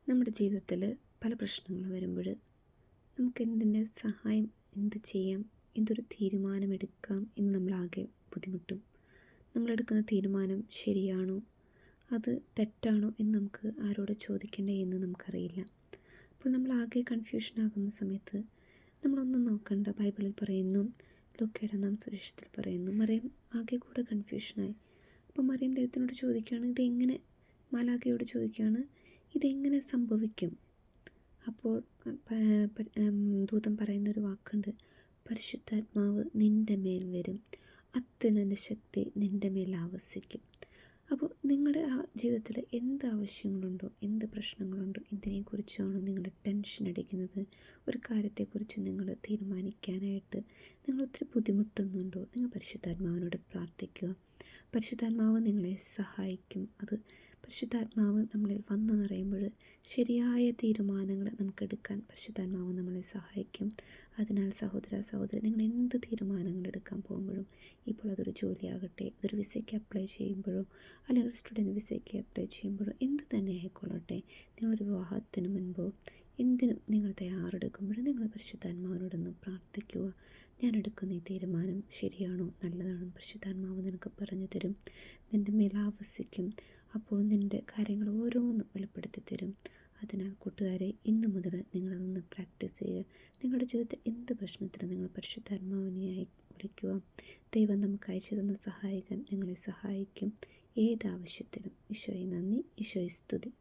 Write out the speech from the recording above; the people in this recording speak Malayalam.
നമ്മുടെ ജീവിതത്തിൽ പല പ്രശ്നങ്ങൾ വരുമ്പോൾ നമുക്ക് എന്തിൻ്റെ സഹായം, എന്ത് ചെയ്യാം, എന്തൊരു തീരുമാനമെടുക്കാം എന്ന് നമ്മളാകെ ബുദ്ധിമുട്ടും. നമ്മളെടുക്കുന്ന തീരുമാനം ശരിയാണോ, അത് തെറ്റാണോ എന്ന് നമുക്ക് ആരോട് ചോദിക്കേണ്ടേ എന്ന് നമുക്കറിയില്ല. അപ്പോൾ നമ്മളാകെ കൺഫ്യൂഷനാകുന്ന സമയത്ത് നമ്മളൊന്നും നോക്കണ്ട. ബൈബിളിൽ പറയുന്നു, ലൂക്കയുടെ നാം സുവിശേഷത്തിൽ പറയുന്നു, മറിയം ആകെ കൂടെ കൺഫ്യൂഷനായി. അപ്പോൾ മറിയം ദൈവത്തിനോട് ചോദിക്കുകയാണ്, ഇതെങ്ങനെ, മാലാഖയോട് ചോദിക്കുകയാണ്, ഇതെങ്ങനെ സംഭവിക്കും? അപ്പോൾ ദൂതൻ പറയുന്നൊരു വാക്കുണ്ട്, പരിശുദ്ധാത്മാവ് നിൻ്റെ മേൽ വരും, അത്യുന്നതൻ്റെ ശക്തി നിൻ്റെ മേൽ ആവസിക്കും. അപ്പോൾ നിങ്ങളുടെ ആ ജീവിതത്തിൽ എന്ത് ആവശ്യങ്ങളുണ്ടോ, എന്ത് പ്രശ്നങ്ങളുണ്ടോ, എന്തിനെക്കുറിച്ചാണോ നിങ്ങൾ ടെൻഷൻ അടിക്കുന്നത്, ഒരു കാര്യത്തെക്കുറിച്ച് നിങ്ങൾ തീരുമാനിക്കാനായിട്ട് നിങ്ങൾ ഒത്തിരി ബുദ്ധിമുട്ടുന്നുണ്ടോ, നിങ്ങൾ പരിശുദ്ധാത്മാവിനോട് പ്രാർത്ഥിക്കുക. പരിശുദ്ധാത്മാവ് നിങ്ങളെ സഹായിക്കും. അത് പരിശുദ്ധാത്മാവ് നമ്മളിൽ വന്നു നിറയുമ്പോൾ ശരിയായ തീരുമാനങ്ങൾ നമുക്കെടുക്കാൻ പരിശുദ്ധാത്മാവ് നമ്മളെ സഹായിക്കും. അതിനാൽ സഹോദരി, നിങ്ങൾ എന്ത് തീരുമാനങ്ങൾ എടുക്കാൻ പോകുമ്പോഴും, ഇപ്പോൾ അതൊരു ജോലിയാകട്ടെ, അതൊരു വിസയ്ക്ക് അപ്ലൈ ചെയ്യുമ്പോഴോ, അല്ലെങ്കിൽ ഒരു സ്റ്റുഡൻറ്റ് വിസയ്ക്ക് അപ്ലൈ ചെയ്യുമ്പോഴോ, എന്ത് തന്നെ ആയിക്കൊള്ളട്ടെ, നിങ്ങളൊരു വിവാഹത്തിന് മുൻപോ എന്തിനും നിങ്ങൾ തയ്യാറെടുക്കുമ്പോഴും നിങ്ങൾ പരിശുദ്ധാത്മാവിനോടൊന്ന് പ്രാർത്ഥിക്കുക. ഞാൻ എടുക്കുന്ന ഈ തീരുമാനം ശരിയാണോ, നല്ലതാണോ? പരിശുദ്ധാത്മാവ് നിനക്ക് പറഞ്ഞു തരും, നിൻ്റെ മേൽ ആവസിക്കും. അപ്പോൾ നിൻ്റെ കാര്യങ്ങൾ ഓരോന്നും വെളിപ്പെടുത്തി തരും. അതിനാൽ കൂട്ടുകാരെ, ഇന്നു മുതൽ നിങ്ങളതൊന്ന് പ്രാക്ടീസ് ചെയ്യുക. നിങ്ങളുടെ ജീവിതത്തിൽ എന്ത് പ്രശ്നത്തിലും നിങ്ങൾ പരിശുദ്ധാത്മാവിനെയായി വിളിക്കുക. ദൈവം നമുക്ക് അയച്ചു തന്ന സഹായിക്കാൻ നിങ്ങളെ സഹായിക്കും. ഏതാവശ്യത്തിനും. ഈശോയെ നന്ദി, ഈശോയെ സ്തുതി.